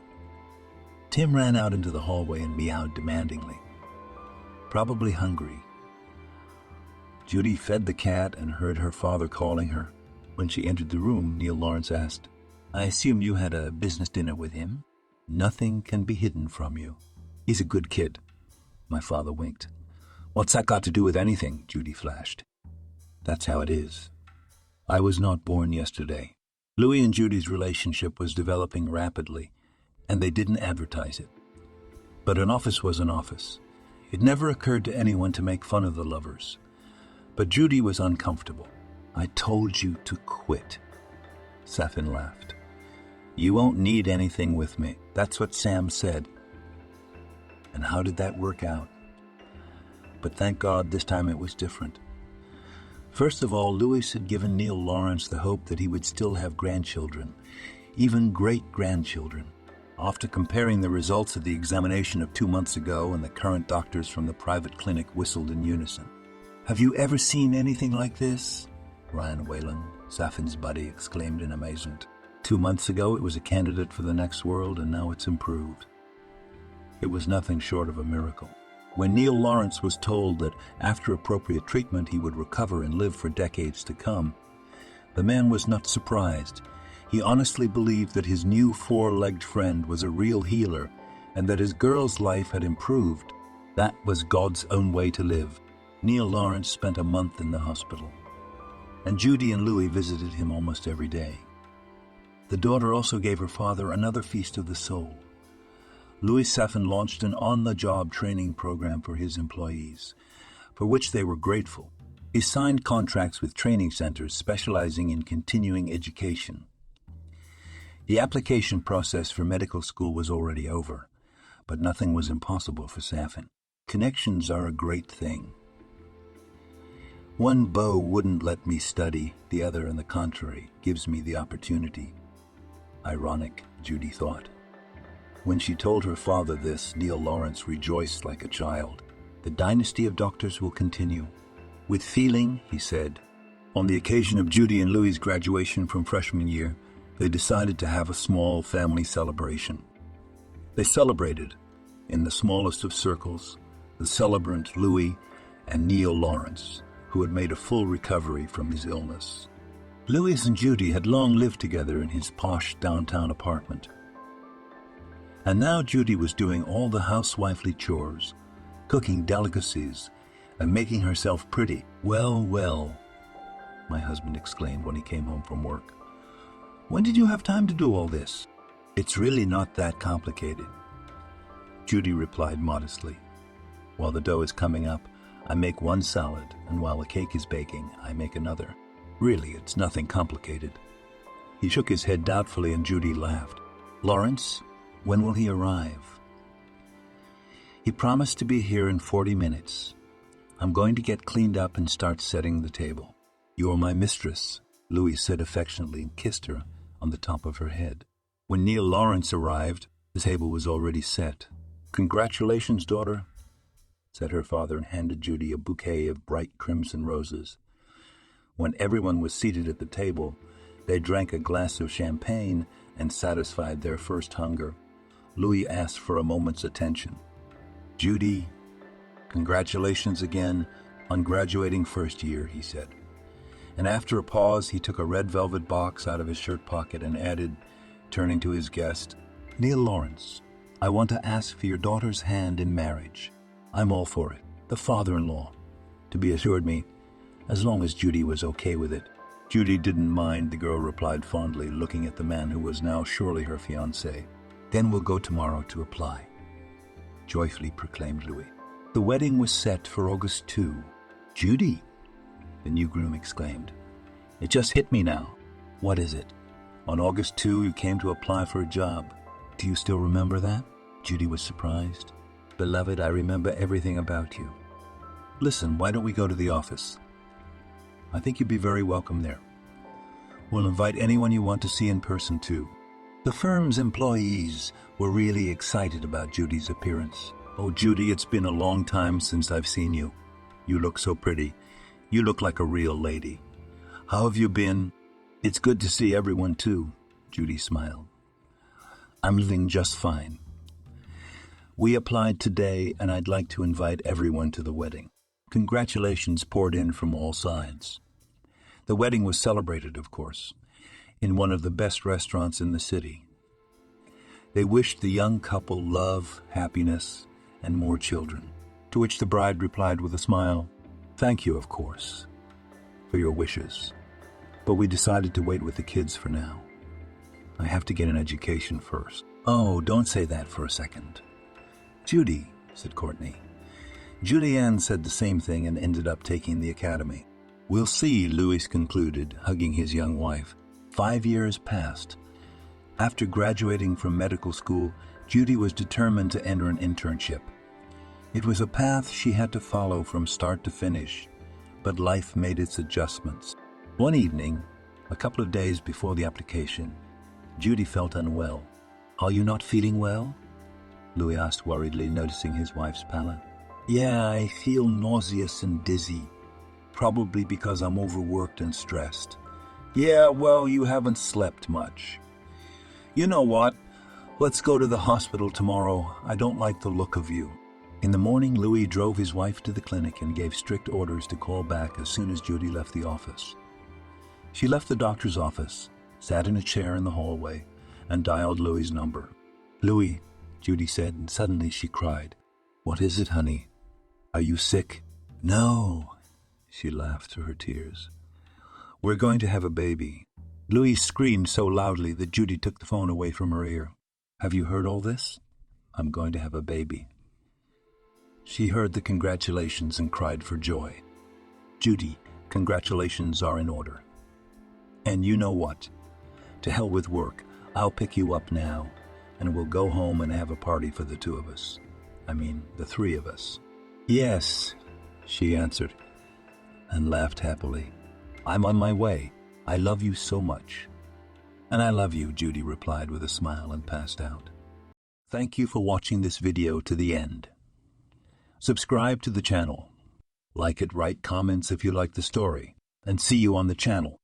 Tim ran out into the hallway and meowed demandingly. Probably hungry. Judy fed the cat and heard her father calling her. When she entered the room, Neil Lawrence asked, "I assume you had a business dinner with him?" "Nothing can be hidden from you. He's a good kid." My father winked. "What's that got to do with anything?" Judy flashed. "That's how it is. I was not born yesterday." Louis and Judy's relationship was developing rapidly, and they didn't advertise it. But an office was an office. It never occurred to anyone to make fun of the lovers. But Judy was uncomfortable. "I told you to quit." Saffin laughed. "You won't need anything with me. That's what Sam said." And how did that work out? But thank God this time it was different. First of all, Louis had given Neil Lawrence the hope that he would still have grandchildren, even great-grandchildren. After comparing the results of the examination of 2 months ago and the current doctors from the private clinic whistled in unison. "Have you ever seen anything like this?" Ryan Whalen, Saffin's buddy, exclaimed in amazement. 2 months ago it was a candidate for the next world, and now it's improved. It was nothing short of a miracle. When Neil Lawrence was told that after appropriate treatment he would recover and live for decades to come, the man was not surprised. He honestly believed that his new 4-legged friend was a real healer and that his girl's life had improved. That was God's own way to live. Neil Lawrence spent a month in the hospital, and Judy and Louis visited him almost every day. The daughter also gave her father another feast of the soul. Louis Saffin launched an on-the-job training program for his employees, for which they were grateful. He signed contracts with training centers specializing in continuing education. The application process for medical school was already over, but nothing was impossible for Safin. Connections are a great thing. One beau wouldn't let me study, the other, on the contrary, gives me the opportunity. Ironic, Judy thought. When she told her father this, Neil Lawrence rejoiced like a child. The dynasty of doctors will continue. With feeling, he said. On the occasion of Judy and Louis's graduation from freshman year, they decided to have a small family celebration. They celebrated, in the smallest of circles, the celebrant Louis and Neil Lawrence, who had made a full recovery from his illness. Louis and Judy had long lived together in his posh downtown apartment. And now Judy was doing all the housewifely chores, cooking delicacies, and making herself pretty. Well, well, my husband exclaimed when he came home from work. When did you have time to do all this? It's really not that complicated, Judy replied modestly. While the dough is coming up, I make one salad, and while the cake is baking, I make another. Really, it's nothing complicated. He shook his head doubtfully, and Judy laughed. Lawrence, when will he arrive? He promised to be here in 40 minutes. I'm going to get cleaned up and start setting the table. You're my mistress, Louis said affectionately and kissed her on the top of her head. When Neil Lawrence arrived, the table was already set. Congratulations, daughter, said her father, and handed Judy a bouquet of bright crimson roses. When everyone was seated at the table, they drank a glass of champagne and satisfied their first hunger. Louis asked for a moment's attention. Judy, congratulations again on graduating first year, he said. And after a pause, he took a red velvet box out of his shirt pocket and added, turning to his guest, Neil Lawrence, I want to ask for your daughter's hand in marriage. I'm all for it, the father-in-law, to be assured me, as long as Judy was okay with it. Judy didn't mind, the girl replied fondly, looking at the man who was now surely her fiancé. Then we'll go tomorrow to apply, joyfully proclaimed Louis. The wedding was set for August 2. Judy, the new groom exclaimed. It just hit me now. What is it? On August 2, you came to apply for a job. Do you still remember that? Judy was surprised. Beloved, I remember everything about you. Listen, why don't we go to the office? I think you'd be very welcome there. We'll invite anyone you want to see in person, too. The firm's employees were really excited about Judy's appearance. Oh, Judy, it's been a long time since I've seen you. You look so pretty. You look like a real lady. How have you been? It's good to see everyone, too, Judy smiled. I'm living just fine. We applied today, and I'd like to invite everyone to the wedding. Congratulations poured in from all sides. The wedding was celebrated, of course, in one of the best restaurants in the city. They wished the young couple love, happiness, and more children, to which the bride replied with a smile, Thank you, of course, for your wishes, but we decided to wait with the kids for now. I have to get an education first. Oh, don't say that for a second. Judy, said Courtney. Julianne said the same thing and ended up taking the academy. We'll see, Louis concluded, hugging his young wife. 5 years passed. After graduating from medical school, Judy was determined to enter an internship. It was a path she had to follow from start to finish, but life made its adjustments. One evening, a couple of days before the application, Judy felt unwell. Are you not feeling well? Louis asked worriedly, noticing his wife's pallor. Yeah, I feel nauseous and dizzy, probably because I'm overworked and stressed. Yeah, well, you haven't slept much. You know what? Let's go to the hospital tomorrow. I don't like the look of you. In the morning, Louis drove his wife to the clinic and gave strict orders to call back as soon as Judy left the office. She left the doctor's office, sat in a chair in the hallway, and dialed Louis's number. Louis, Judy said, and suddenly she cried. What is it, honey? Are you sick? No, she laughed through her tears. We're going to have a baby. Louis screamed so loudly that Judy took the phone away from her ear. Have you heard all this? I'm going to have a baby. She heard the congratulations and cried for joy. Judy, congratulations are in order. And you know what? To hell with work. I'll pick you up now, and we'll go home and have a party for the two of us. I mean, the three of us. Yes, she answered, and laughed happily. I'm on my way. I love you so much. And I love you, Judy replied with a smile and passed out. Thank you for watching this video to the end. Subscribe to the channel. Like it, write comments if you like the story, and see you on the channel.